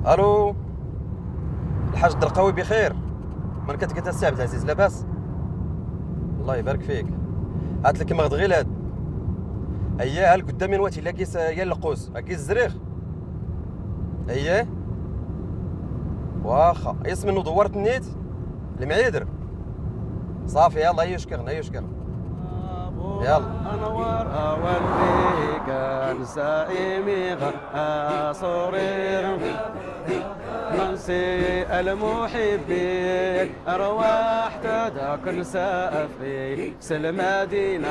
الو، الحاج الدرقاوي بخير؟ من كتقول السي عبد العزيز لاباس؟ الله يبارك فيك. هات لك مغد غير هاد اييه قدامي نواتي لا كيس يا القوس كيس الزريخ اييه واخا يس منو دورت النيت المعيدر صافي يلا يشكرنا يشكر يلا انوار اولي كان سائمي صوري منسي المحبين ارواح تداك نسافي سلمدينة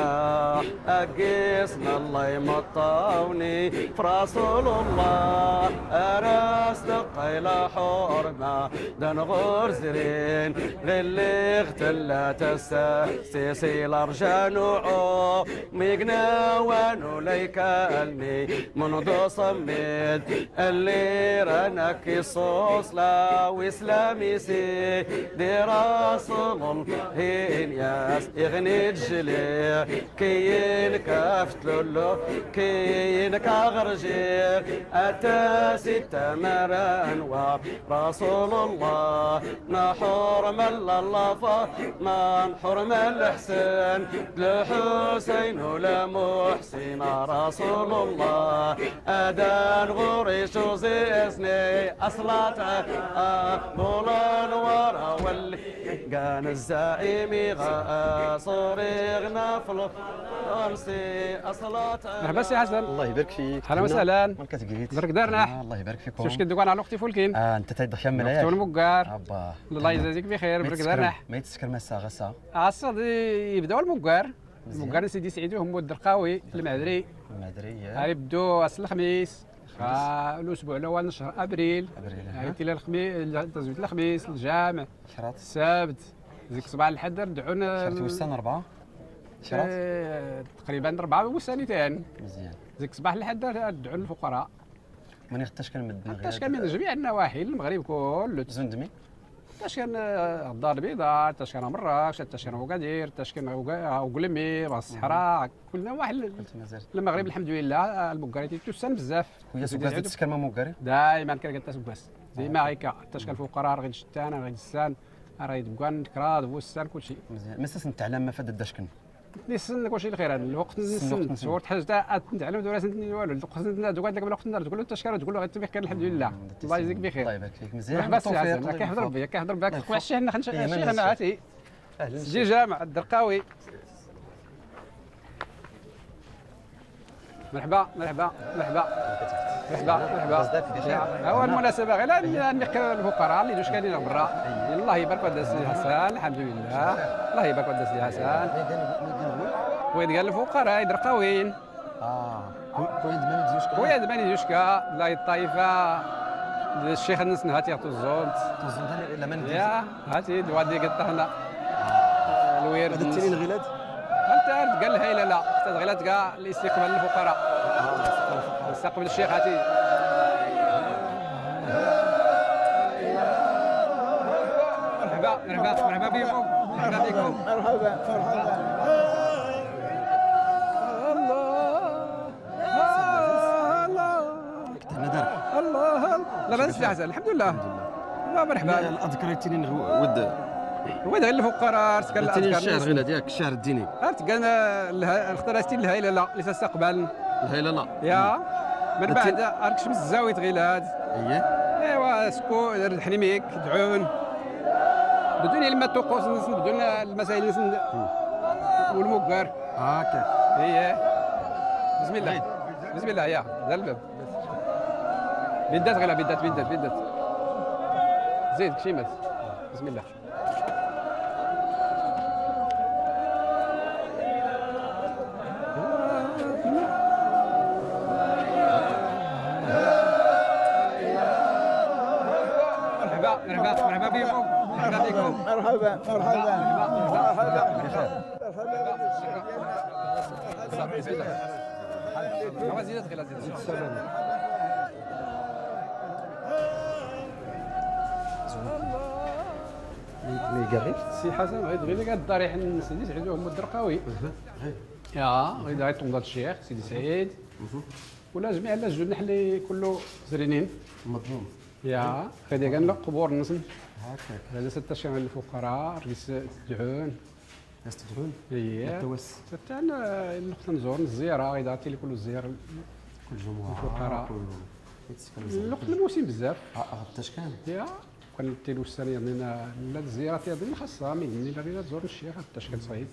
اقيسنا الله يمطوني في رسول الله ارس دقيلة حرمة دنغور زرين غلي اغتلت السيسي الارجان وعو ميقنا وانو ليكالني منذ صمد اللي رنك يصوص لا واسلامي سي دي رسول هين ياس يغني الجلي كين كافت لولو كين كاغرجي اتا ستة مران ورسول الله نحور من الله فاطمة نحور من الحسين لحسين ولا محسن رسول الله أدان غريش وزيزني أصلات بولان ورا واللي كان الزعيم صريغنا في الأنسي أصلات. مرحبا سي حسن. الله يبارك فيك. اهلا وسهلا. من كتقريت برك دارنا. الله يبارك فيكم. واش كدوك على اختي فولكين؟ انت تيضحك من هياك. اختي المكار. ابا الله يجازيك بخير. برك دارنا. ما يتسكر ما الساعه غسا. الصاد يبداو المكار. المكار سيدي سعيد هم الدرقاوي المعذري. المعذري. يبدو اصل الخميس. الاسبوع الاول شهر ابريل. عيطي الخميس تزويد الخميس الجامع. شراط. السبت. ديك صباح الحد ندعونا. شرط وسان 4. شراط. تقريبا 4 وسنتين. مزيان. ديك صباح الحد ندعو الفقراء. من يختشكن مدن غير. تشكن من جميع النواحي المغرب كله. زندمي. تشكن الدار البيضاء، تشكن مراكش، تشكن وقادير، تشكن وقلمي، الصحراء، كل نواحي المغرب الحمد لله المكاري تسن بزاف. ويا سوكاس تسكن ما مكاري؟ دائما كنلقى تسوكاس ديما هكا تشكن الفقراء غير الشتان غير السان راه تبقى كراد بوسان كلشي. مزيان. مسس نتعلم ما فاد داشكن. نسن كلشي الخير الوقت نسن صورت حاجه نتعلم دورة سنتي والو الوقت دوك الوقت تقول له تشكر تقول له غير بخير الحمد لله. الله يجزيك بخير. الله يبارك فيك. مزيان. مرحبا كيحضر بك كيحضر بك خويا حنا عاتي جي جامع الدرقاوي. مرحبا مرحبا مرحبا مرحبا مرحبا. هو المناسبه غير نحكي الفقراء اللي دوش كاينين برا. الله يبارك وداس لي حسان الحمد لله. الله يبارك وداس لي حسان. وين قال الفقراء درقاويين. خويا دماني ديوشكا لا الطائفه الشيخ الناس هاتي الزونت لا ما ندير. يا هاتي دوادي قطعنا الويرد هذا التنين غلاد. انت قال لها لا استاذ غلات كاع الاستقبال للفقراء. استقبل الشيخ هاتي. مرحبا مرحبا مرحبا بكم مرحبا بكم مرحبا مرحبا. الله لا باس حسن الحمد لله. لا مرحبا. اذكر التنين ود وين غير الفقراء سكن التنين الشعر غير ديالك الشعر الديني. كان اختارتي الهيله لا اللي تستقبل الهيله لا يا من بعد اركش من الزاويه غيلاد. ايوا سكو الحنيميك دعون بدون لما توقوس بدون المسائل والمكار هكا هي. بسم الله بسم الله يا ذا الباب بدات غير بدات زيد كشيمات. بسم الله. مرحبا بكم مرحبا بكم مرحبا مرحبا بسم الله. زيدت غير زيد السلام. ميغاري سي حسن غير قال الضريح سيدي سعيد هو الدرقاوي. يا غير طنطا الشيخ سيدي سعيد ولا جميع الناس جو نحلي كله زرينين مظلوم. يا خدي كان قبور نصن هكاك هذا 16 الفقراء رئيس تدعون ناس تدعون اييه التوس حتى انا نقدر نزور الزياره اذا عطي لي كل الزياره كل جمعة الفقراء. كل يتسكن الوقت الموسم بزاف غطاش كان يا كان تيلو السنه يعني لا الزياره تيضني خاصها مني لا تزور الشيخ حتى شكل صعيب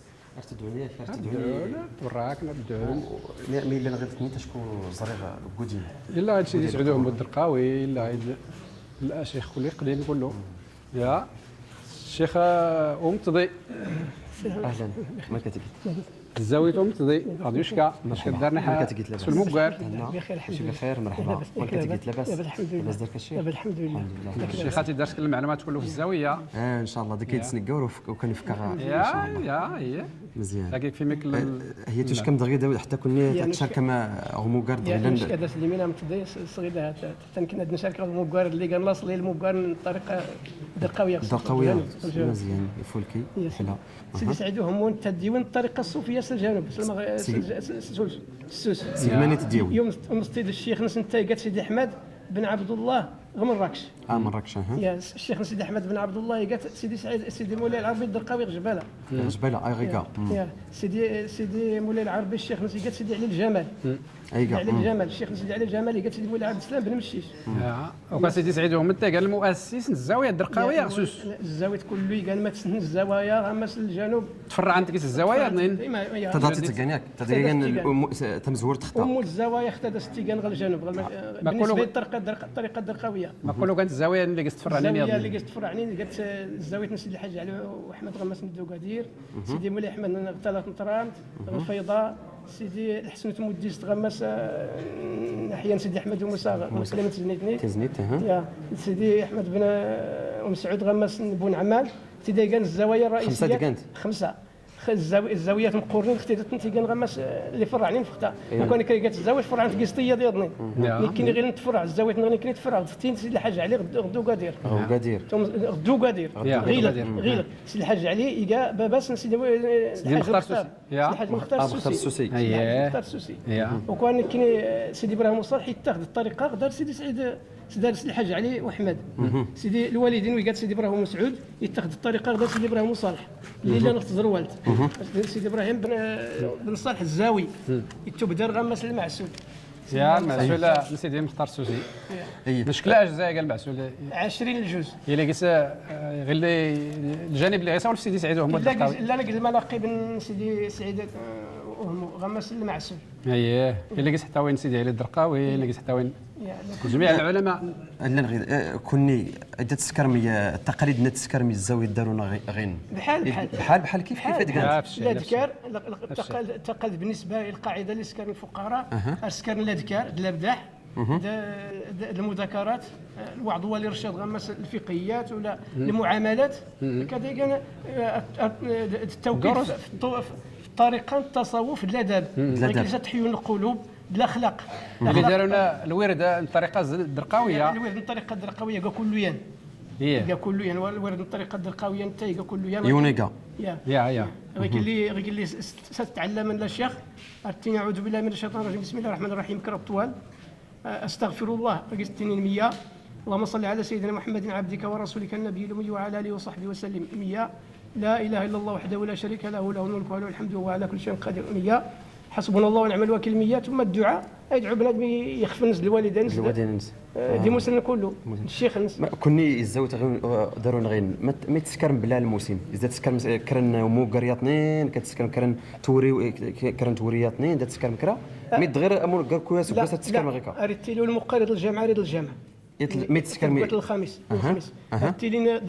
تدعوني كيف تدعون تدعوني تبراك نبدعون مي الا غير تشكون زريغ بودين الا هادشي اللي سعدو محمد الدرقاوي الا عيد الشيخ كل قديم كله يا الشيخ تضي اهلا ما كتقول الزاويه تضي غادي يشكى باش كدارنا ما كتقول لاباس في المقار بخير الحمد ماشي لله. بخير مرحبا ما كتقول لاباس الحمد لله. لاباس دارك الشيخ الحمد لله. الحمد لله الشيخ دارت المعلومات كله في الزاويه ان شاء الله ديك يتسنقور وكان يفكر ان شاء يا الله يا هي مزيان لكن في ميكل هي توش كم دغيا داود حتى كوني يعني تشارك مع غمو كارد يعني مش غير كذا سليمين عم تدي صغيرة تمكن هاد نشارك المبقر اللي كان لاصل المبقر طريقة دقاوية دقاوية مزيان يفولكي حلا سيدي سعيد همون تديون الطريقة الصوفية الجنوب السوس سيماني تديوي يوم مستيد الشيخ نسنتاي قالت سيدي احمد بن عبد الله غم مراكش مراكش يا الشيخ سيدي احمد بن عبد الله قالت سيدي سعيد سيدي مولاي العربي الدرقاوي غجباله جبالة اي غيكا يا سيدي مولاي العربي الشيخ نسي قالت سيدي علي الجمال ايكا علي الجمال الشيخ نسي علي الجمال قالت سيدي مولاي عبد السلام بن مشيش وكان سيدي سعيد هو قال المؤسس الزاويه الدرقاويه سوس الزاويه كله قال ما تسن الزوايا غمس الجنوب تفرع عن تكيس الزوايا اثنين تضاتي تكانياك تمزور تختار ام الزوايا اختار ستيغان غير الجنوب بالنسبه للطريقه الدرقاويه ما كله كانت الزاويه اللي قست تفرع عنين الزاويه اللي قست تفرع عنين قالت الزاويه سيدي الحاج علي واحمد غمس ندو قدير سيدي مولاي احمد ثلاث نطرامت الفيضاء سيدي الحسن تمديس تغمس ناحيه سيدي احمد وموسى مسلمه تزنيت يا سيدي احمد بن مسعود غمس بن عمال سيدي كان الزوايا الرئيسيه خمسه كانت خمسه الزاويات مقورين اختيارات انت كنغمس اللي فرعنين فختا وكان كيقات الزاويه فرع عند قسطيه ديالني كاين غير نتفرع الزاويات نغني كاين تفرع فتين سيدي الحاج علي غدو قادير غدو قادير غير سيدي الحاج علي يلقى باباس سيدي الحاج مختار السوسي مختار السوسي وكان كاين سيدي ابراهيم صالح يتاخذ الطريقه غدار سيدي سعيد سيدي الحاج علي واحمد سيدي الوالدين ويقال سيدي ابراهيم مسعود يتاخذ الطريقه غدا سيدي ابراهيم صالح اللي انا اختزر والد سيدي ابراهيم بن صالح الزاوي يتبدر غمس المعسول يا المعسول سيدي مختار السوسي شكل اجزاء قال المعسول 20 الجزء الا قيس غير الجانب اللي غيساول في سيدي سعيد وهما لا لا قلت الملاقي بن سيدي سعيد غمس المعسول اييه الا قيس حتى وين سيدي علي الدرقاوي الا قيس حتى وين جميع العلماء لا غير كوني عده تسكرمي التقاليد تسكرمي الزاويه دارونا غين بحال كيف قالت لا ذكر التقاليد بالنسبه للقاعده اللي سكر الفقراء سكر لا ذكر لا بدح المذاكرات الوعظ هو الارشاد غمس الفقهيات ولا المعاملات كذلك التوكيد في طريقه التصوف الادب تحيون القلوب بالاخلاق اللي داروا لنا الورد الطريقه الدرقاويه الورد الطريقه الدرقاويه كاع كليا كاع كليا الورد الطريقه الدرقاويه انت كاع كليا يونيكا يا غير اللي ستتعلم من الشيخ ارتني اعوذ بالله من الشيطان الرجيم بسم الله الرحمن الرحيم كرب طوال استغفر الله قستني 100 اللهم صل على سيدنا محمد عبدك ورسولك النبي الامي وعلى اله وصحبه وسلم 100 لا اله الا الله وحده لا شريك له له الملك وله الحمد وهو على كل شيء قدير 100 حسبنا الله ونعم الوكيل 100 ثم الدعاء يدعو بنادم يخف الناس الوالدين دي مسلم كله الشيخ كوني الزوت دارون غين ما تسكرم بلا الموسم اذا تسكرم كرن مو قرياطنين كتسكرم كرن توري كرن تورياطنين اذا تسكرم كرا ميد غير امور غير كويس بس تسكرم غيكا اريتيلو المقرض الجامعه ريد الجامعه مي تسكرم الخميس اريتيلي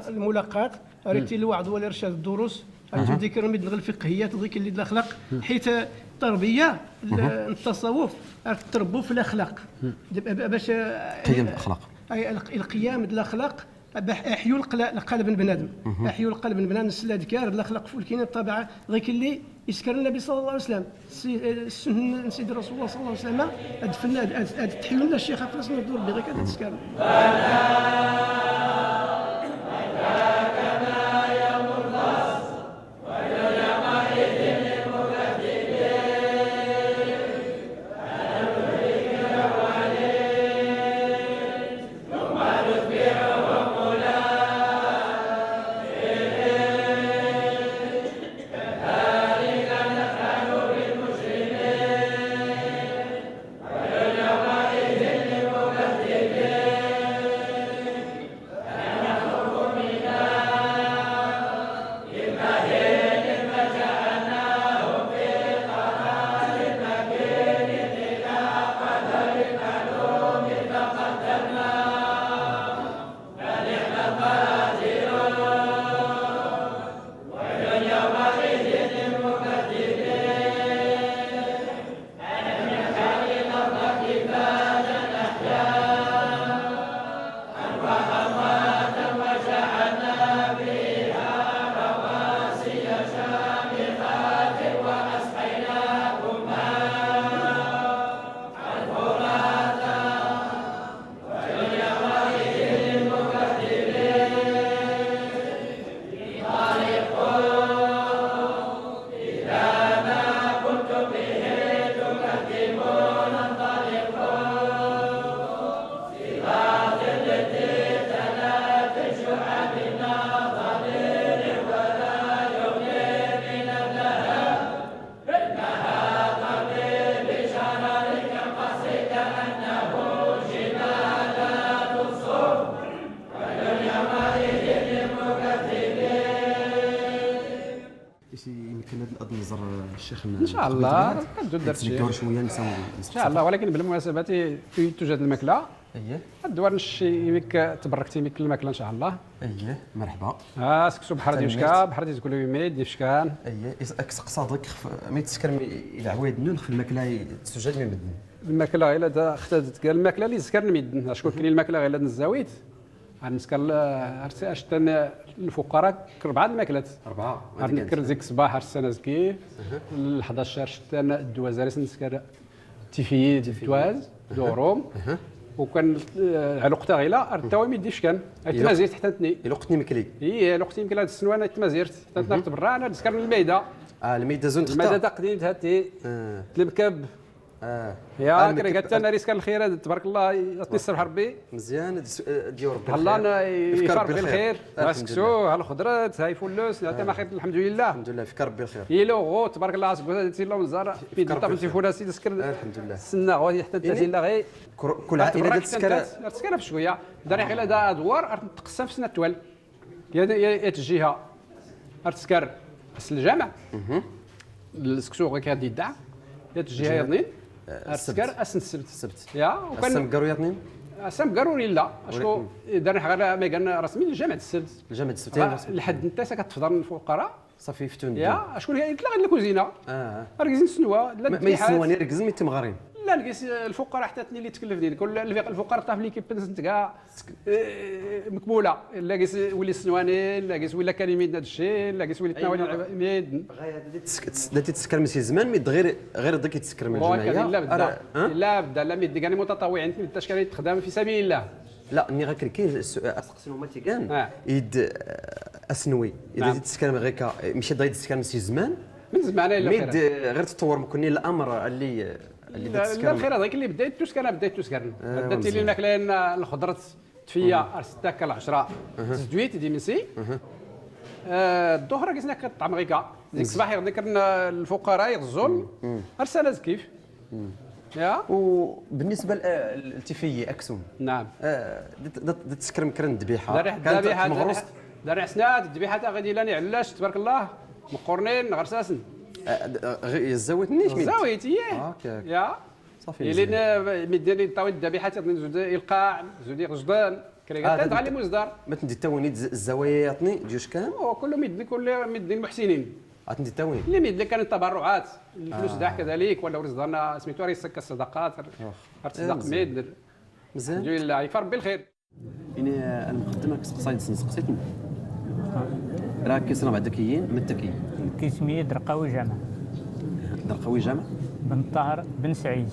الملاقات اريتيلي الوعظ والارشاد الدروس ذكر من الفقهيات ذيك اللي الاخلاق حيت التربيه التصوف تربوا في الاخلاق باش قيم الاخلاق القيام بالاخلاق احيوا القلب بنادم احيوا القلب بنادم الاذكار الاخلاق فولكين الطبيعه ذيك اللي يسكر النبي صلى الله عليه وسلم السنه سيدي رسول الله صلى الله عليه وسلم ادفنا تحيوا لنا الشيخ خلاص ندور بغير كذا تسكر الشيخ ان شاء الله كتزود داك نتسلكوا الشيء شويه ان شاء الله. ولكن بالمناسبه توجد الماكله اييه الدوار نشي بك تبركتي بك الماكله ان شاء الله. اييه مرحبا. سكسو بحر ديوشكا بحر دي تقول يميد ديفشكان. اييه قصادك مي تسكر الى عوايد نون في الماكله تسجل من مدن الماكله الا اختادت قال الماكله اللي ذكر الميدن شكون كاين الماكله غير الزاويت غنسكر اشتن الفقراء 4 الماكلات 4 غنذكر ديك الصباح السنه زكي ل 11 شتان الدوازاريس نسكر تيفيي دواز دوروم وكان على وقتها غيلا التوامي ديش كان التمازيرت حتى تني الوقت مكلي الوقت يمكن هاد السنوانه التمازيرت حتى نهار برا انا نسكر الميده الميده زون الميده تقديم هاتي المكب يا كري قالت انا ريسك الخير تبارك الله يعطيني الصبح ربي مزيان ديال ربي الله انا يفرق بالخير راسكسو ها الخضرات هاي فلوس حتى ما خير الحمد لله الحمد لله فكر بالخير يلو غو تبارك الله سي الله مزار في دتا تليفون سي تسكر الحمد لله السنه غادي حتى انت لا غير كل عائله تسكر تسكر بشويه داري غير دا ادوار تقسم في سنه التوال يا الجهه تسكر اس الجامع السكسو غير كادي يدع يا الجهه يا اثنين تسكر اس السبت يا وكان السم قالوا يا اثنين السم قالوا لا اشكو داري غير ما قالنا رسمي لجامعه السبت الجامعه السبتين لحد انت كتفضل الفقراء صافي فتون يا شكون هي يطلع غير الكوزينه ركزين سنوه لا ما يسنواني ركز مي تمغارين لا نقيس الفقراء حتى تني اللي تكلف ديالك كل الفقراء طاف لي كيبنس انت كاع مكموله لا قيس ولي السنواني لا قيس ولا كان يميد هذا الشيء لا قيس ولي تناول يميد داتي تسكر من شي زمان ميد غير داك يتسكر من الجمعيه لا بدا لا ميد كان متطوعين انت باش كان يتخدم في سبيل الله لا ني غير كاين اسقسي هما تيكان يد اسنوي اذا تسكر غير ماشي ضايد تسكر من شي زمان من زمان الا ميد غير تطور مكوني الامر اللي لا الخير هذاك اللي بديت تسكر بديت تسكر بدات لي الماكله الخضره تفيا ستاك 10 زدويت دي مسي الظهر كيسنا كطعم غيكا ديك الصباح ذكرنا الفقراء يغزون ارسل كيف يا وبالنسبه للتفيي اكسون نعم تسكر مكرن الذبيحه كانت مغروس داري حسنات الذبيحه غادي لاني علاش تبارك الله مقرنين غرساسن الزاويت نيش ميد الزاويت يا صافي اللي مديني طاوي الذبيحه زود القاع زود غجدان كريغات على مصدر ما تندي تاونيد الزوايا يعطني ديوش كان كله مدني كل مدني المحسنين عطني تاوني اللي مدني كانت التبرعات الفلوس داع كذلك ولا رزقنا سميتو راه يسكر الصدقات ارتزاق ميد مزيان الحمد لله يفرق بالخير يعني المقدمه كسقسايد سقسيتني راه كيصرا بعدا كاين متكي كيسميه درقاوي جامع درقاوي جامع بن طاهر بن سعيد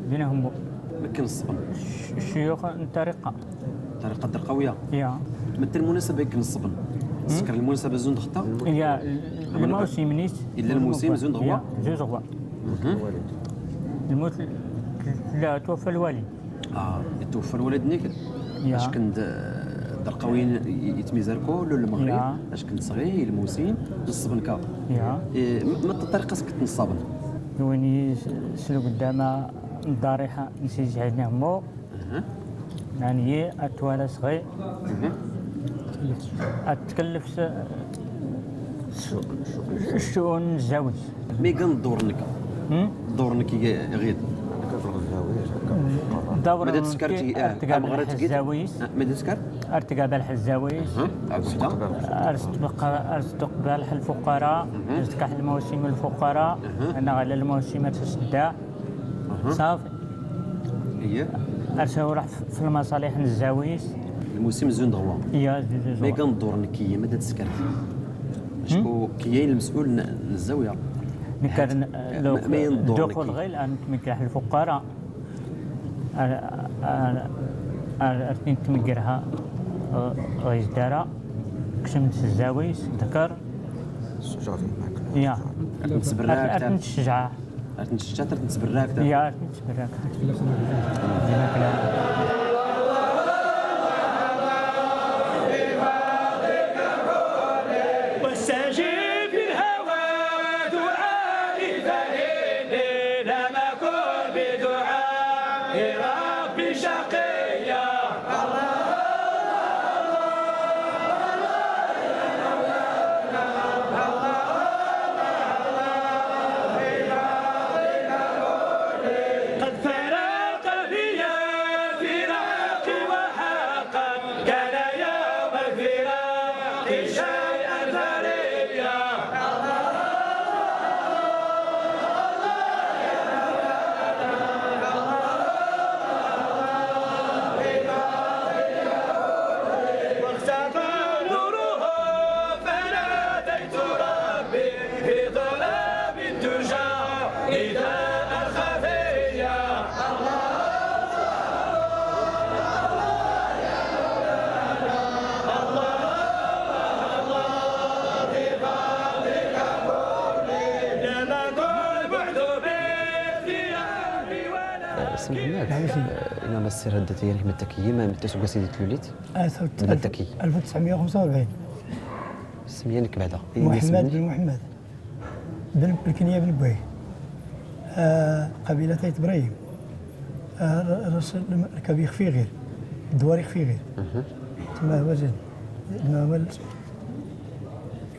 بينهم مكن الصبن الشيوخ الطريقه درقاويه يا مثل المناسبه يمكن الصبن سكر المناسبه زون دخطه يا الموسم نيت الا الموسم زون دغوا زوج غوا الموت لا توفى الوالد يتوفى الوالد نيك اش كنت درقاويين يتميزر كل المغرب اش كنت صغير الموسم الصبن كا ما الطريقه كنت نصابن ويني سلو قدام الضريحه نسيج عندنا مو يعني اتوالا صغير اتكلف الشؤون الزوج مي كان دورنك غيد دور ماذا تسكرتي ارتقى الزاويس ماذا تسكر ارتقى بالح الزاويس ارتقى بالح الفقراء ارتقى المواسم الفقراء انا على المواسم تسدى صافي هي ارسلوا راح في المصالح الزاويس الموسم زون دغوا يا مي كان دورنك ماذا تسكر شكون كاين المسؤول الزاويه كان لو دخول غير الان تمكح الفقراء ارتين تمكرها غيز دارا كشمت الزاويس ذكر الشجاع يا تسبراك ارتين الشجاع ارتين الشجاع تسبراك يا ارتين تسبراك انا ما السر هذا ديالك متكي ما تسوق سيدي تلوليت متكي 1945 سميانك بعدا محمد بن محمد بن الكنيه بن بويه قبيله تيت ابراهيم راس الكبير في غير الدواريخ في غير تما هو زين هو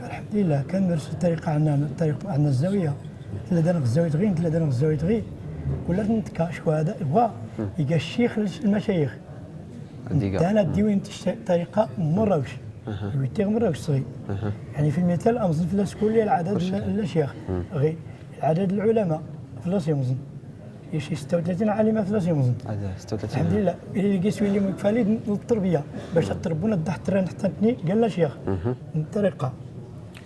الحمد لله كان مرس الطريقه عندنا الزاويه ثلاثه دانق الزاويه غير ثلاثه دانق الزاويه غير ولا نتكا شو هذا هو يلقى الشيخ المشايخ انا ديوين طريقه مراوش ويتي مراوش صغير يعني في المثال امزن فلاس كل العدد الشيخ غير العدد العلماء فلاس يمزن شي 36 عالمه فلاس يمزن هذا 36 الحمد لله اللي كيسوي لي مكفالي التربيه باش تربونا تحت التران حتى قال لنا شيخ الطريقه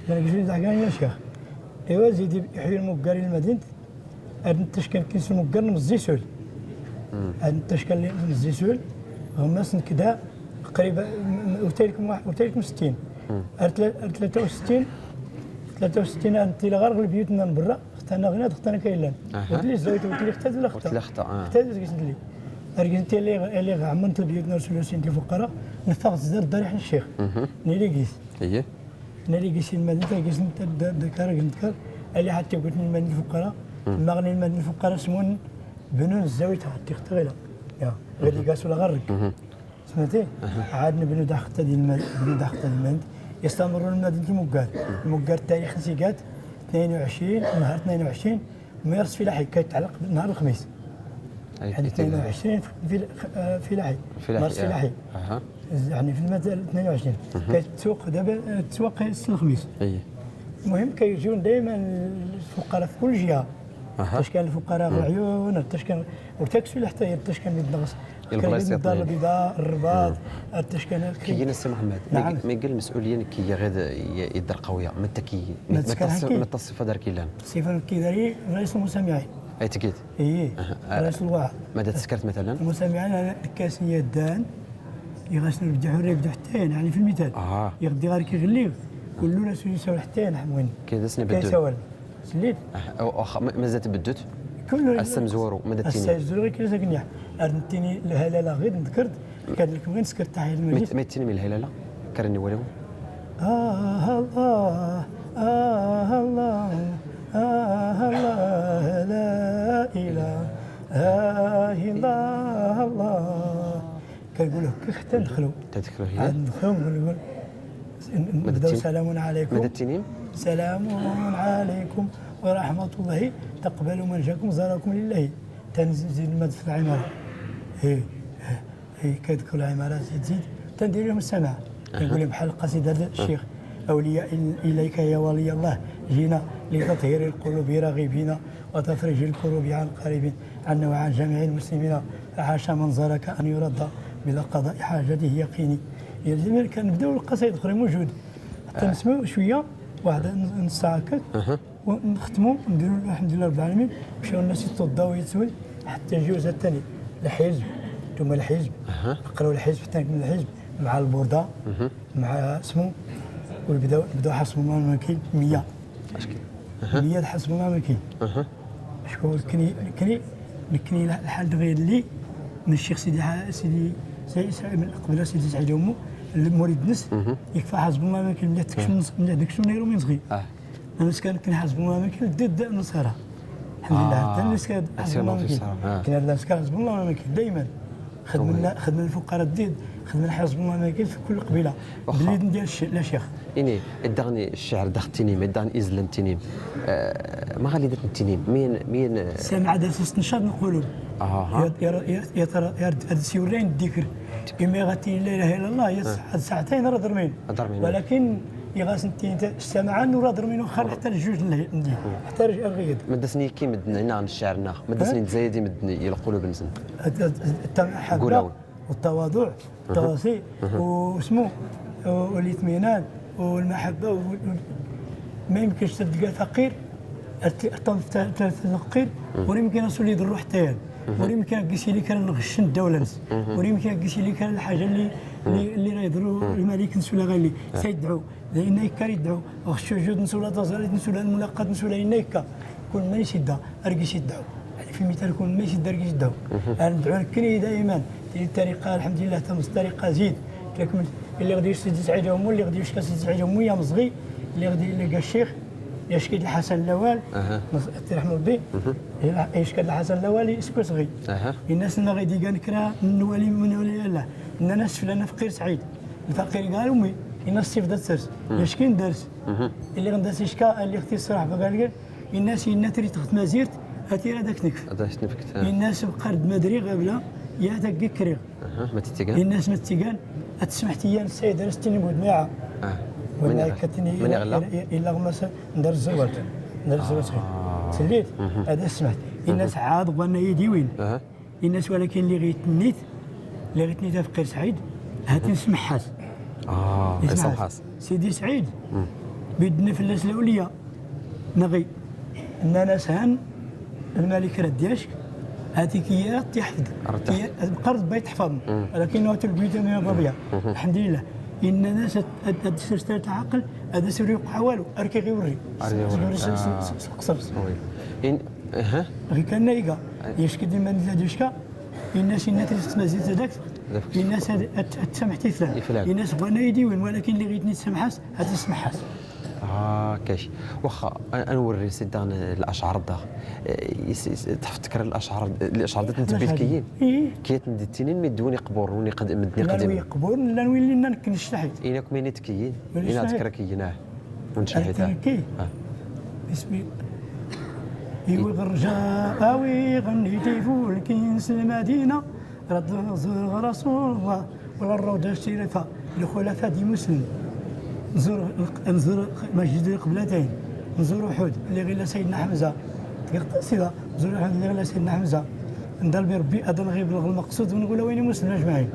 انا كيجي كاع يا شيخ ايوا زيدي يحيي المكاري المدينه هاد التشكال كيس المكار من الزيسول هاد التشكال من الزيسول غماس كدا قريبه وتايلكم 60 63 انت لا غير بيوتنا من برا اختنا غير اختنا كايلان قلت لي زويت قلت لي اختي لا اختي قلت لي ارجنتي اللي عمرت بيوتنا سلوسين الفقراء نفاق زاد ضريح الشيخ نيلي قيس اييه نيلي قيس المدينه قيس ذكر نذكر اللي حتى قلت لي المدينه الفقراء المغني المدينه الفقراء سمون بنون الزاويه حتى اختغيلا يا غادي قاس ولا غرك سمعتي عاد نبنوا داخل المدينه يستمروا المدينه المقار التاريخ نسيقات 22 نهار 22 مارس فلاحي كيتعلق بنهار الخميس يعني 22 فلاحي مارس فلاحي يعني في المثل 22 كيتسوق دابا تسوق الخميس المهم كيجيو دائما الفقراء في كل جهه تشكال الفقراء العيون التشكال وتكسو حتى التشكال النغص البلايص الدار البيضاء الرباط التشكال كي السي محمد نعم. ما قال المسؤوليه كي غير يدر قويه ما تكي ما تصف دار كيلان الصفه الكيداري رئيس المسامعين اي تكيد رئيس الوعاء ماذا تذكرت مثلا المسامعين الكاسيه الدان يغسلوا الجحور يبدو حتين يعني في المثال يغدي غير كيغليو كل ناس يساو حتين حموين كذا سني بدو كيساول سليت مازال تبدت كل السمزورو ماذا تيني السمزورو غير كيسا كنيا ارنتيني الهلاله غير ذكرت كان لكم غير نسكر تاع المجلس ما تيني من الهلاله كرني ولو الله الله الله لا اله الا الله كيقول لك حتى ندخلوا هنا ندخلوا نبداو سلام عليكم ماذا التنين سلام عليكم ورحمه الله تقبلوا من جاكم زاركم لله تنزيد المد في العماره هي كيذكروا العماره زيد تندير لهم السماع كنقول لهم بحال القصيده الشيخ اولياء اليك يا ولي الله جينا لتطهير القلوب راغبين وتفريج الكروب عن قريب عنا وعن جميع المسلمين حاشا من زارك ان يرد بلا قضاء حاجته يقيني يلزم كنبداو القصائد اخرى موجود حتى نسمعوا شويه واحد نص ساعه هكاك ونختموا نديروا الحمد لله رب العالمين مشاو الناس يتوضاو ويتسوي حتى يجيو زاد ثاني الحزب ثم الحزب نقراو الحزب حتى نكمل الحزب مع البورده مع اسمو وبداو حسب الله المكين 100 100 حسب الله المكين شكون كني الحال غير اللي من الشيخ سيدي من قبل سيدي سعيد امو المريد نس يكفى حسب الله ما كاين ملي تكشف من داك الشيء نيرو من صغير انا كان حسب الله ما كاين دد نصيرها الحمد لله حتى الناس حسب الله ما كاين كاين الناس حسب الله ما كاين دائما خدمنا الفقراء الديد خدمنا حسب الله ما كاين في كل قبيله بليد ديال لا شيخ اني الدغني الشعر داخل التنيم الدغني ازل التنيم ما غادي درت التنيم مين سامع هذا استنشاق نقولوا يا ترى هذا سيورين الذكر كما غاتي لا اله الا الله ساعتين راه درمين ولكن يغاس انت السمع عنه راه درمين وخر حتى الجوج ندي حتى رجع الغيد مدسني كي مدنا هنا الشعر نا مدسني تزايدي مدني القلوب نسن التحب والتواضع والتواصي واسمه والاطمئنان والمحبه ما يمكنش تلقى فقير الفقير ولا يمكن يوصل لي الروح حتى ولا يمكن كيسي لي كان نغش الدوله ولا يمكن كيسي لي كان الحاجه اللي راه يديروا الملك نسولا غير اللي تيدعوا لان كان يدعوا غش جود نسولا تزال نسولا الملاقات نسولا هناك كل ما يسد ارقي يدعوا في مثال يكون ماشي الدرك جدهم انا ندعو لك دائما ديال الطريقه الحمد لله تم الطريقه زيد لكن اللي غادي يسد سعيد امو اللي غادي يشكى سيدي سعيد امو يا مصغي اللي غادي يلقى الشيخ يشكد الحسن اللوال رحمه ربي يشكد الحسن اللوال يسكو صغي الناس اللي غادي كان كرا من ولي لا الناس فلان فقير سعيد الفقير قال امي الناس سيف درس يشكين درس اللي غنداس يشكا اللي اختي الصراحه قال الناس تري تخت مازيرت هاتي هذاك نكف هذا نفكت الناس بقرد مدري غابله يا ذاك كريغ ما تيتيكان الناس ما تيكان تسمحتي يا السيد درستني مجموعه من يغلى الا غمس ندير الزواج سليت هذا سمعت الناس عاد بغانا يدي وين الناس ولكن اللي غيتنيت اللي غيتنيت فقير سعيد هاتي نسمحها سمحاس سيدي سعيد بيدنا في الناس الاولياء نغي اننا سهن الملك ردياش هاتيك هي تحفظ بقرض بيت حفظ ولكنه تلقيت من الربيع الحمد لله ان الناس تشتري عقل هذا سوري يوقع والو اركي غيوري قصرص ان غي كان نايقه يشكد من زادوشكا الناس تسمازيت هذاك الناس تسمحتي فلان الناس بغانا يديون ولكن اللي غيتني تسمحاس هذا تسمحاس كاش واخا نوري سيدان الاشعار دا تفتكر الاشعار ديال نتبيت كاين كيت نديتيني مدوني قبوروني مدني قديم لا يقبور لا نوي لنا نكنشتحيت إنك مينيت كاين إنا تذكر كايناه ونشحيتها اسمي ايوا الرجاء ويغني فول كينس المدينه رد زور رسول الله ولا الروضه الشريفه الخلفاء دي مسلم نزور مسجد القبلتين نزور احد اللي غير سيدنا حمزه تلقى القصيده نزور احد اللي غير سيدنا حمزه ندير بربي هذا نغيب المقصود ونقول وين مسلم اجمعين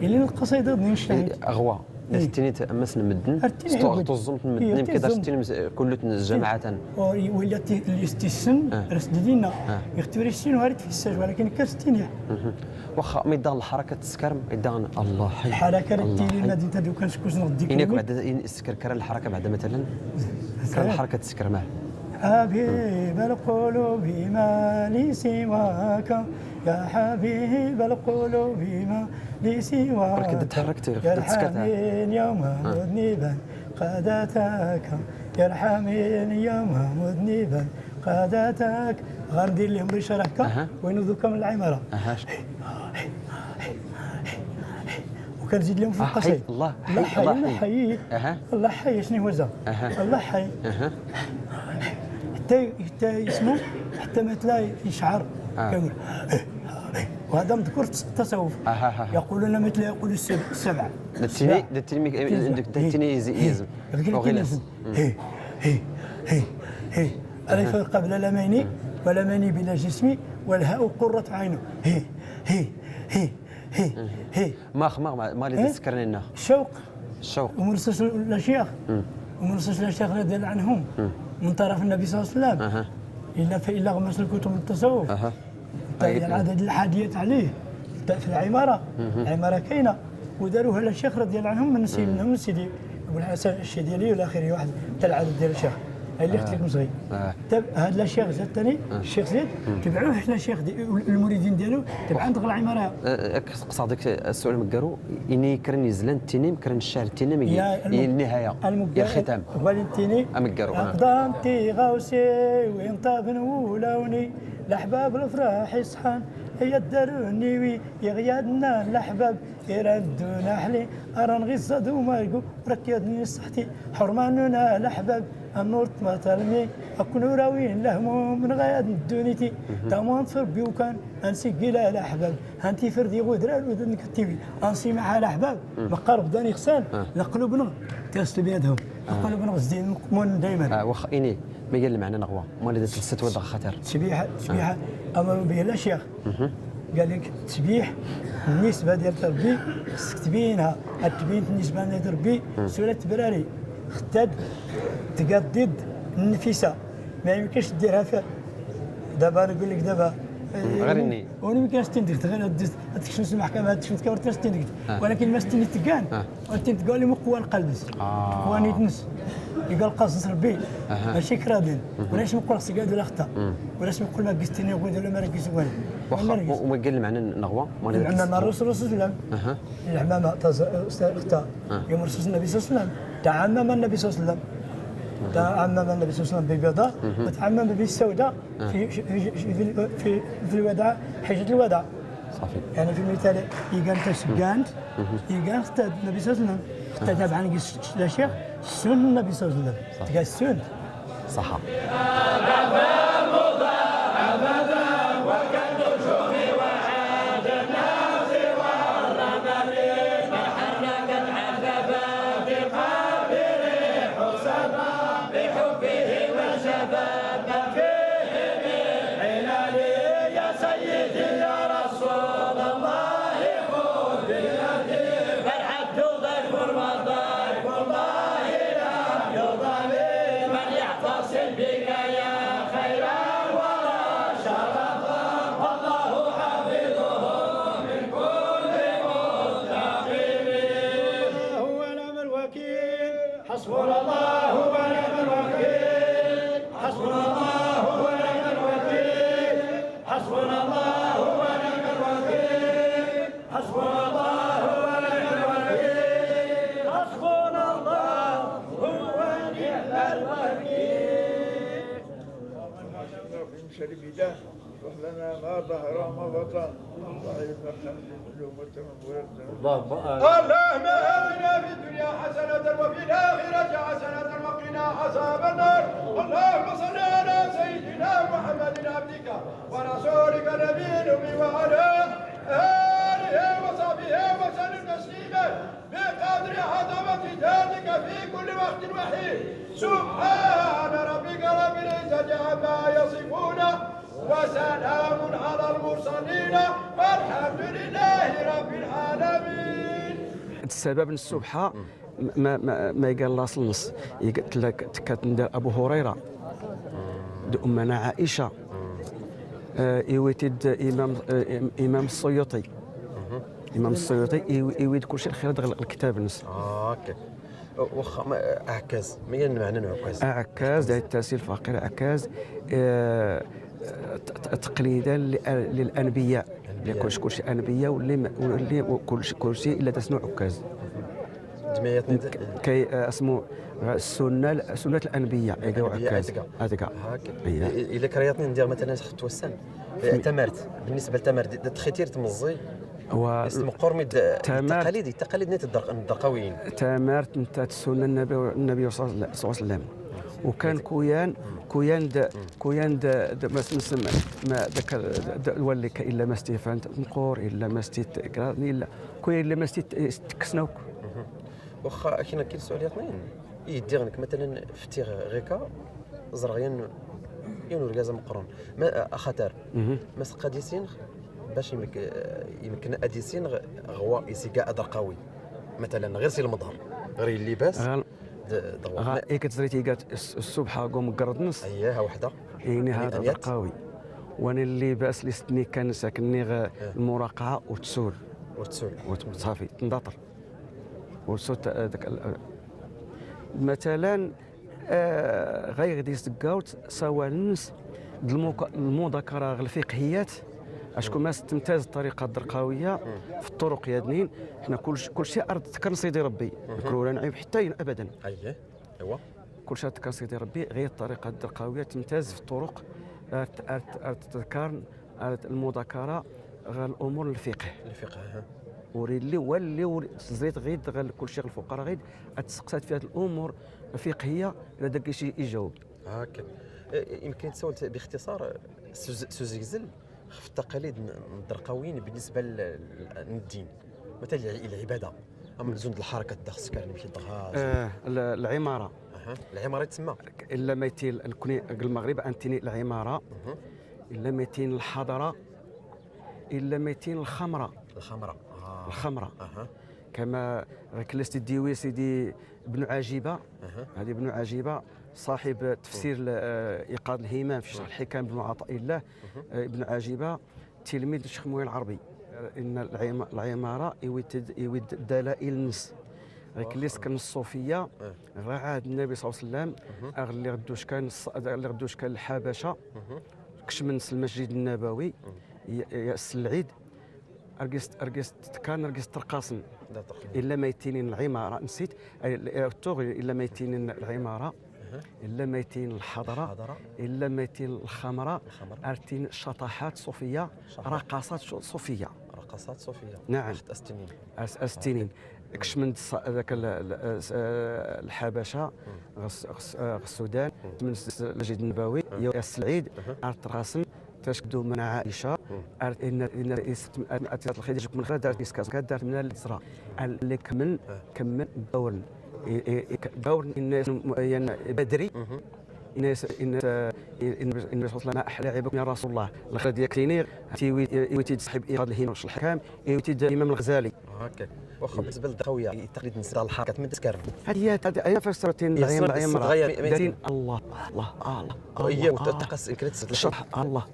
اللي القصيده نشتهي اغوا دستيني تامس نمدن تزمت نمدن كذا شتيني كله جماعه ولا اللي استسن رسدينا يختبر السين وارد في الساج ولكن كاستينيا واخا ميدان الحركه تسكر ميدان الله حي الحركه التيلي مدينه تدو كان شكون نغديك انك بعد يسكر كرا الحركه بعد مثلا كرا الحركه تسكر معاه حبيب القلوب ما لي سواك يا حبيب القلوب ما لي سواك ولكن تحركت يرحمين يوم مذنبا قد اتاك يرحمين يوم مذنبا قد اتاك غندير لهم بشركه ونذوك من العماره وكنزيد لهم في القصيد الله حي الله حي شنو هو الله حي حتى يسمو حتى ما تلاقي يشعر كامل وهذا مذكور في التصوف يقولون مثل يقول السبع دتيني يزم وغلس ألف قبل لميني ولمني بلا جسمي والهاء قرة عينه ما اللي تذكرني لنا الشوق ومرسل الأشياخ ومرسل الأشياخ رضي الله عنهم من طرف النبي صلى الله عليه وسلم إلا غمس الكتب التصوف العدد الحادية عليه في العمارة العمارة كاينة وداروها للشيخ رضي الله عنهم من سيدنا سيدي أبو الحسن الشديلي والى اخره واحد تاع العدد ديال الشيخ اللي اختي لكم صغير هذا الشيخ زاد ثاني الشيخ زيد تبعوه حنا الشيخ المريدين ديالو تبع عند العماره قصادك السؤال مكارو اني كرن يزلان التينيم كرن الشعر التينيم هي النهايه هي الختام قبل التيني مكارو قدامتي غوسي وين طاب ولوني الاحباب الافراح يصحان هي الدروني يغيادنا الاحباب يردونا حلي اران غي الصدو مالكو ركيدني صحتي حرماننا الاحباب النور ما ترمي اكون راوين لهم من غياد دونيتي تمام فربي وكان انسقي لا الاحباب انتي فردي غدران ودن كتيبي انسي مع الاحباب بقرب داني خسان لقلوبنا تاست بيدهم قلوبنا غزدين مقمون دائما واخا اني ما قال معنا نغوا ما اللي درت الست وضع خطر تسبيحه امروا به الاشياخ قال لك تسبيح النسبه ديال ربي خصك تبينها تبين النسبه ديال ربي سوره براري ختاد تقدد النفيسه ما يمكنش ديرها دابا نقول لك دابا غير اني وانا ما كاينش تندكت غير تكشف المحكمه تشوف كبر تندكت ولكن ما ستنيت كان وانت تقول لي مقوى القلبس قوى نيتنس يقول قاصص ربي ماشي كرادين ولاش نقول سكاد ولا خطا ولاش نقول ما قستني ولا ما ركزت ولا وما قال المعنى النغوه العمامه الرسول صلى الله عليه وسلم العمامه اختار يوم الرسول النبي صلى الله عليه وسلم تعمم النبي صلى الله عليه وسلم تعمم النبي صلى الله عليه وسلم بالبيضاء وتعمم بالسوداء في الوداع حجه الوداع صافي يعني في المثال يقال تسقانت يقال اختاد النبي صلى الله عليه وسلم اختاد تابعا لا شيخ سن النبي صلى الله عليه وسلم تقال السن صح شريفه لنا ما ظهر وما بطن اللهم آتنا في الدنيا حسنة وفي الآخرة حسنة وقنا عذاب النار اللهم صل على سيدنا محمد عبدك ورسولك نبي الأمي وعلى آله وصحبه وسلم تسليما بقدر عظمة ذاتك في كل وقت وحين سبحان ربك رب العزة عما يصفون وسلام على المرسلين والحمد لله رب العالمين. السبب السبحة ما يقال لاص النص قلت لك كتندر أبو هريرة أمنا عائشة يويتد إمام السيوطي إمام السيوطي يويد كل شيء الخير دغ الكتاب النص اوكي واخا عكاز ما هي المعنى عكاز عكاز داير التاسيل الفقير عكاز تقليدا للانبياء كل شيء انبياء واللي كل شيء الا تسنو عكاز كي اسمو سنه الانبياء يقراو عكاز هذيك الا كرياتني ندير مثلا توسن تمرت بالنسبه لتمرت التخيتير تمزي هو اسم قرمي التقاليد نيت الدقاويين تمرت انت السنه النبي صلى الله عليه وسلم وكان كويان ما ذاك ولي الا ما ستيفان نقور الا ما ستيت كراني الا كويان الا ما ستيت تكسنوك واخا كاين سؤال اثنين يديرنك مثلا فتيغ غيكا زرغيان يونو لازم مقرون ما خطر ما سقاديسين باش يمكن اديسين غوا يسيكا ادرقاوي مثلا غير سي المظهر غير اللباس اي كتزريتي قالت الصبح قوم قردنس اييه وحده يعني هذا درقاوي وانا اللباس اللي ستني كان ساكنني المراقعه وتسول صافي تنضطر وصوت داك مثلا غير دي سكاوت سوالنس المذاكره الفقهيات اشكون ما تمتاز الطريقه الدرقاويه في الطرق يا دنين حنا كل شيء ارض تكن سيدي ربي نقولوا لا نعيب حتى ابدا اييه ايوا كل شيء تكن سيدي ربي غير الطريقه الدرقاويه تمتاز في الطرق تذكر المذاكره غير الامور الفقه وريلي ولي زيت غير كل شيء الفقراء غير تسقسات في هذه الامور الفقهيه الا داك شي يجاوب هكا يمكن تسول باختصار سوزيكزل في التقاليد الدرقاويين بالنسبه للدين مثلا العباده اما زند الحركه الدخس كان يمشي الدغاز العماره العماره تسمى الا ميتين المغرب انتني العماره الا ميتين الحضره الا ميتين الخمره الخمره كما كلاست ديوي سيدي بن عجيبه هذه بن عجيبه صاحب تفسير إيقاظ الهمام في شرح الحكام بن عطاء الله ابن عاجبة، تلميذ الشيخ مولاي العربي. إن العمارة يود دلائل النص اللي سكن الصوفيه راه عهد النبي صلى الله عليه وسلم اللي غدوش كان الحبشه كشمنس المسجد النبوي ياس العيد ارقست كان ارقست ترقاصن الا ما يتينين العماره نسيت الا ما يتينين العماره الا ما يتين الحضره الا ما يتين الخمره ارتين شطحات صوفيه رقصات صوفيه نعم استنين كشمن ذاك الحبشه السودان من المسجد النبوي ياس العيد ارتراسن تشكدوا من عائشه ان اتت الخديجه من خلال دارت كيسكاس دارت من الاسراء اللي كمل دور الناس بدري الناس ما احلى عيبكم يا رسول الله الخد يكليني يوتي تصحب ايقاظ الهمم وش الحكام يوتي الامام الغزالي هكاك واخا بالنسبه للقويه تقليد نساء الحركات من تسكر هذه انا فسرتين العمر دين الله هي وتقص كريت الشرح الله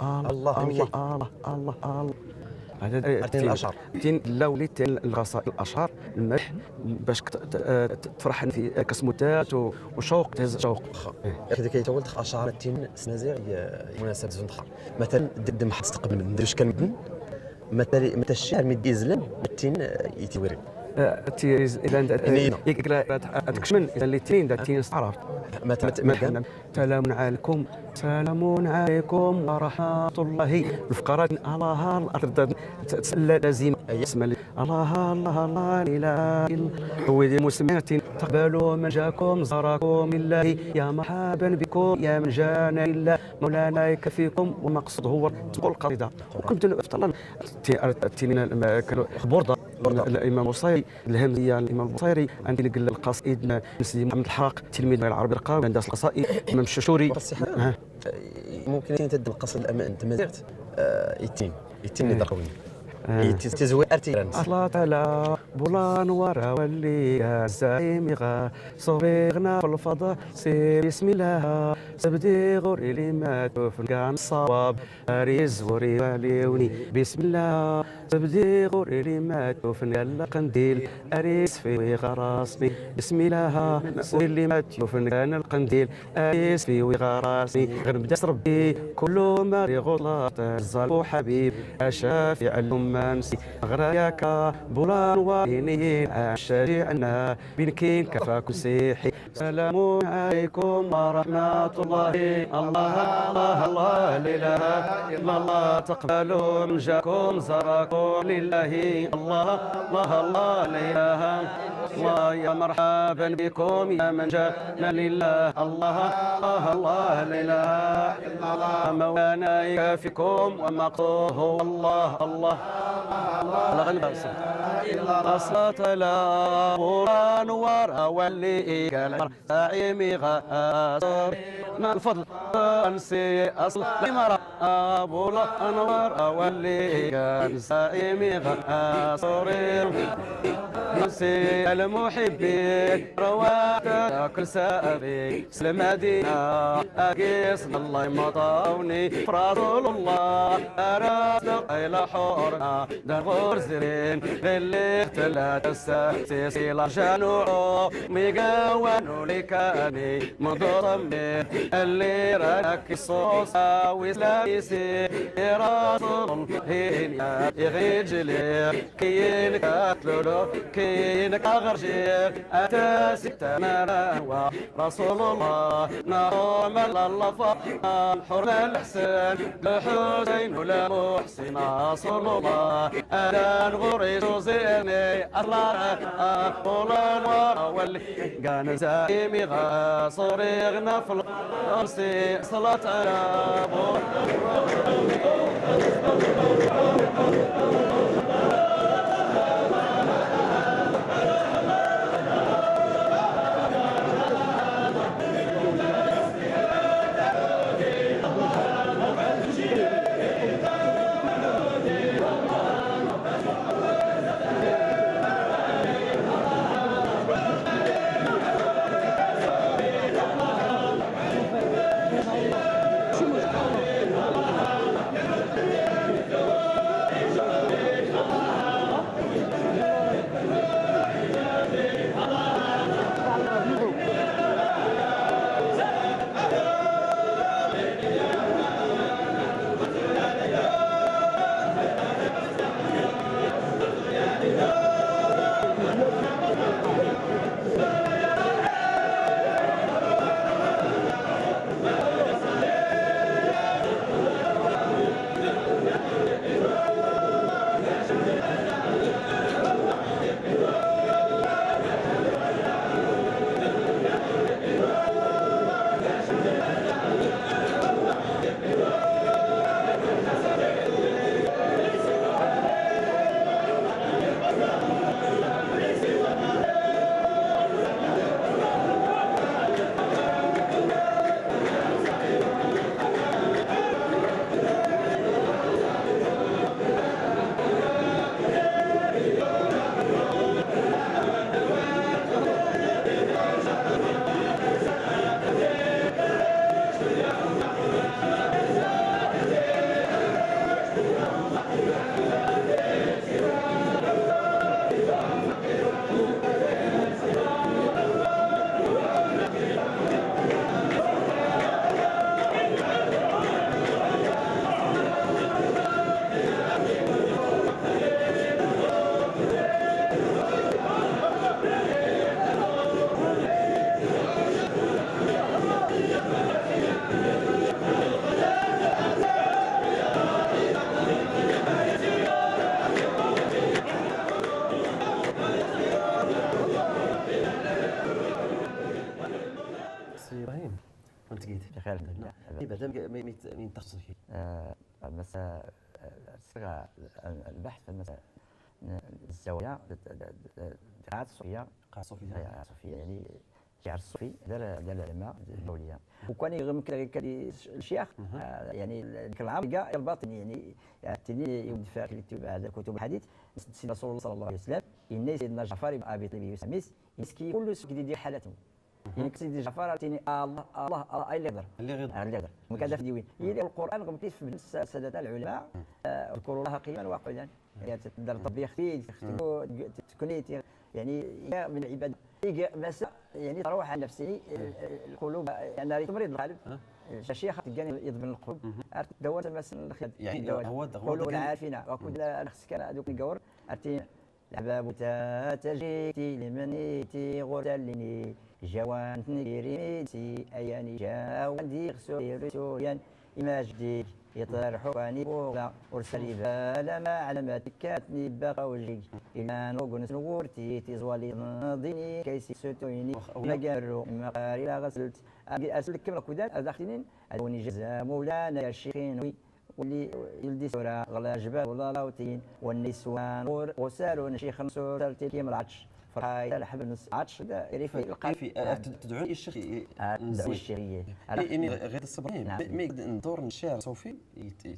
هذا الاشعار تين لوليت الغصائل الاشعار المدح باش تفرح في كسموتات وشوق تهز شوق هذا كيتولد اشعار تين سنازير مناسبه زندخر مثلا دم حد تستقبل من واش كان مدن مثلا الشعر مديزلن تين يتوري اذا تكشمن اذا الاثنين ذاتين استعرار مثلا سلام عليكم ورحمة الله الفقرات الله الأرض لازم اسم الله لا إله إلا هو مسلمات تقبلوا من جاكم زاركم الله يا مرحبا بكم يا من جانا إلا مولانا يكفيكم والمقصود هو تقول القصيدة وكنت افترض تينا بوردة الإمام البصيري الهمزية الإمام البصيري عندي القصيد سيدي محمد الحراق تلميذ العربي القاوي عند القصائد الإمام الششوري ممكن تد القصيد الأمان أنت ما زلت يتين ضروري تزوي ارتيرانس الله تعالى بولان ورا ولي زعيم غا صبغنا في الفضاء سير بسم الله سبدي غوري لي ما توفقان الصواب ريز غوري وليوني بسم الله سبدي غوري لي ما توفن القنديل اريس في غراسني بسم الله سوي لي ما توفن القنديل اريس في غراسني غير بداس ربي كل ما غلط الظل حبيب اشافي الامه غراياك بولان وينين شريعنا بنكين كفاك سيحي سلام عليكم ورحمة الله الله لا إله إلا الله تقبلوا من جاكم زاركم لله الله لا إله الله يا مرحبا بكم يا من جانا لله الله لا إله إلا الله مولانا يكفيكم ومقصوده هو الله لا غلب الصلاة لا قرآن ورا واللي قال سعيمي غاصر ما الفضل أنسي أصل لمرا أبو الأنوار واللي قال سعيمي غاصر نسي المحبين رواتك كل سابي سلم مدينة أقيسنا الله مطاوني فرسول الله أرادق إلى حورنا دغور زرين غلي ثلاثة ساسي لجانو ميقاونو لكاني مضمين اللي راك الصوصة وسلاميسي رسول هينيا يغيجلي كين كاتلولو كينك أغرجير أتاسي تمارا رسول الله نعم الله فرحان حرنا الحسين لحسين ولا محسن رسول الله أنا نغري زيني الله أقولان ورولي قانا زائمي غاصري غنفل أرسي صلاة أرابو الوالد بخير الحمد لله. بعدا من تخصصي مسألة البحث في المسألة الزاوية قاعة الصوفية صوفية يعني الشعر الصوفي دار العلماء الدولية وكان يمكن كان الشيخ يعني العام كاع الباطني يعني يعطيني يدفع هذا كتب الحديث سيدنا رسول الله صلى الله عليه وسلم إن سيدنا جعفر بن أبي طالب يسميس يسكي كل يدير حالته يعني سيدي جعفر عطيني الله اللي يقدر من كذا في ديوين يلي القران قمت في السادات العلماء اذكروا الله قيما وقعودا يعني تقدر تطبيق فيه تكوني يعني من العباد يعني تروح عن نفسي القلوب يعني تمريض القلب الشيخ تلقاني يضمن القلوب دوات مثلا الخير يعني هو قولوا العارفين وكنا كان هذوك القور عرفتي العباب تجيتي لمنيتي غرتلني جوان نيريتي اياني جا وندي خسوري سوريان إما جديد يطرحوني بوغلا ورسلي بالا ما علاماتك كاتني باقا وجيك إلا نوغنس نغورتي تزوالي نضيني كيسي سوتويني ما قارو ما قاري لا غسلت أسلك كم الكودان أدخلين أدوني جزا مولانا يا الشيخين واللي يلدي سورة غلا جبال ولا لاوتين والنسوان وسالون شيخ نسور تلتي كيم العطش فراي الحب نص عطش ريفي القلب تدعون الشيخ ندعو الشيخيه اني غير الصبر مي ندور نشار صوفي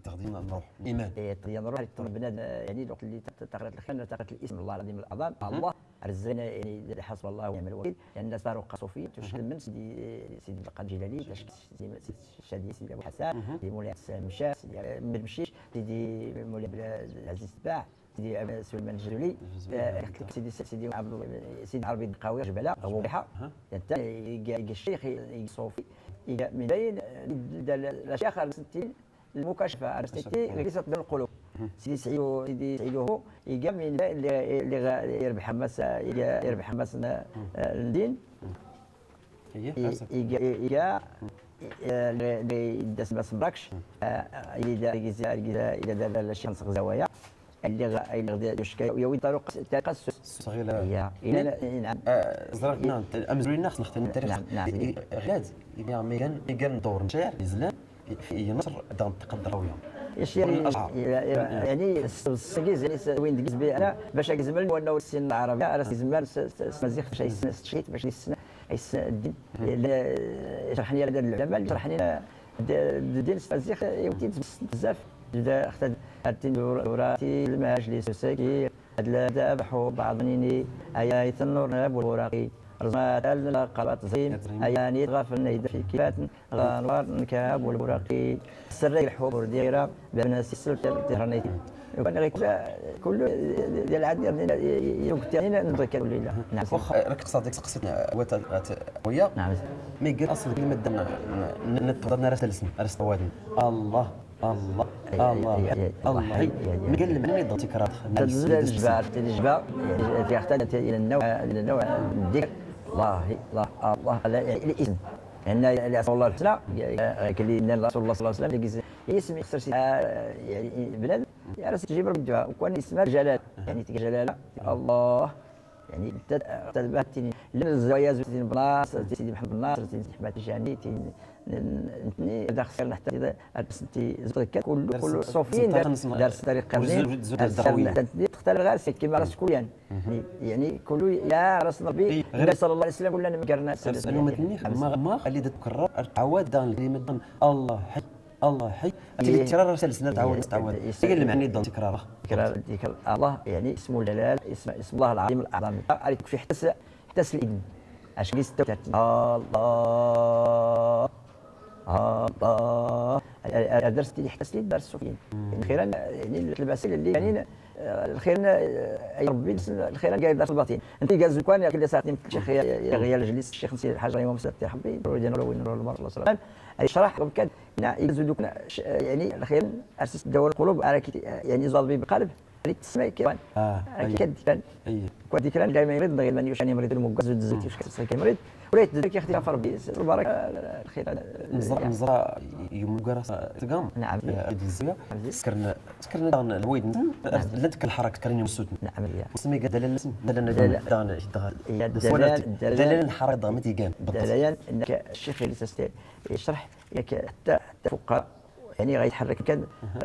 تخدم نروح ايمان نروح بنادم يعني الوقت اللي تقرات الخير تقرات الاسم الله العظيم الاعظم الله رزقنا يعني حسب الله ونعم الوكيل يعني الناس صاروا صوفي تشكل من سيدي بقى الجيلاني سيدي ابو حسن سيدي مولاي حسن مشى سيدي مشيش سيدي مولاي العزيز تباع سيدي سليمان الجزولي سيدي عربي القاوي جبله ابو ريحه انت الشيخ الصوفي من بين الاشياخ الستين المكاشفه ارستيتي ليست بين القلوب سيدي سعيدو يقام من بين اللي يربح حماس الدين يا اللي داس ما سمراكش اذا دار الشيخ نسق زوايا اللي يشكي يوي طرق تقصص صغيره نعم زرقنا امزري الناس نختم التاريخ غلاد يا ميغان دور نشاع يزلان في نصر دام تقدرويا يعني السكيز يعني وين دقيز بي انا باش اكزمل وانه السن العربي انا زمان مزيخ شي شيت باش الدين شرح لي العلماء شرح لنا الدين مزيخ يوتي بزاف اختد الدين وراتي المجلس السكي لا ذبحوا بعضني ايات النور والوراقي رزمات القرات زين اياني غافل نيد في كيفات غانوار نكاب والبراقي السري الحبور ديرا بناس السلطه تهرنيتي وكان غير كله ديال العاد يوقتين نذكر لله نعم واخا راك صادق سقسيتنا ويا نعم مي قال اصلا كلمه دنا نتقدر نرسل الاسم ارسل وادي الله الله الله الله قال لي من تكرار الجبال في احتاج الى النوع الذكر الله الاسم ان الاسم الله الحسنى كلي رسول الله صلى الله عليه وسلم اسم يخسر يعني بلاد راسك تجيب رب الدعاء وكان اسمها جلال يعني جلاله الله يعني تبعتني للزوايا زوجتي بلاص سيدي محمد الناصر سيدي احمد الجاني نتني اذا خسرنا حتى اذا سنتي زوجتك كل صوفيين دارس طريقه زين تختار غير سيك كما راس كل يعني كل يا راس ربي غير صلى الله عليه وسلم كلنا مكرنا انا ما اللي تكرر عواد كلمه الله حي الله حي تكرار سلسله تعود قال لي معني ضل تكرار الله يعني اسمه الجلال اسم الله العظيم الاعظم عليك في حتى الإذن اش قيس الله الله درستي حتى درس الصوفيين خيرا يعني الباسل اللي يعني الخير اي ربي الخير قايل درس الباطن انت قال زكوان كل ساعتين الشيخ غيال جليس الشيخ نسي الحاج رحمه الله حبي ودينا له وين الله صلى الله عليه وسلم شرح كان يزودوك يعني الخير اسس دواء القلوب يعني ظالبي بالقلب تسمع كيوان أي. كديكان اي كديكان دائما يريد غير من يشاني مريض الموكاز زيت يشكل كيمريض ولا يتذكر يختي فربي البركه الخير نزرع يوم قرا تقام نعم سكرنا الويد لدك الحركه كرني مسود نعم يا مسمي قد دلال دلال الحركه ضغمت يقام دليل انك الشيخ اللي تستطيع يشرح لك حتى الفقهاء يعني غيتحرك كان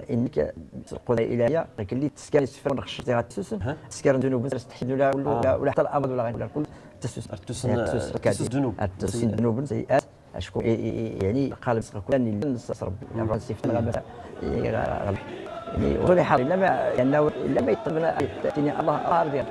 انك القضاء الالهيه اللي تسكر السفر ونخشتي غتسوس تسكر ذنوب تستحيل ولا حتى الامر ولا كل تسوس تسوس ذنوب سيئات اشكو يعني قال كل اللي نص ربي يعني سيف الغابه يعني ولا حال لما لما يطلبنا الله ارضي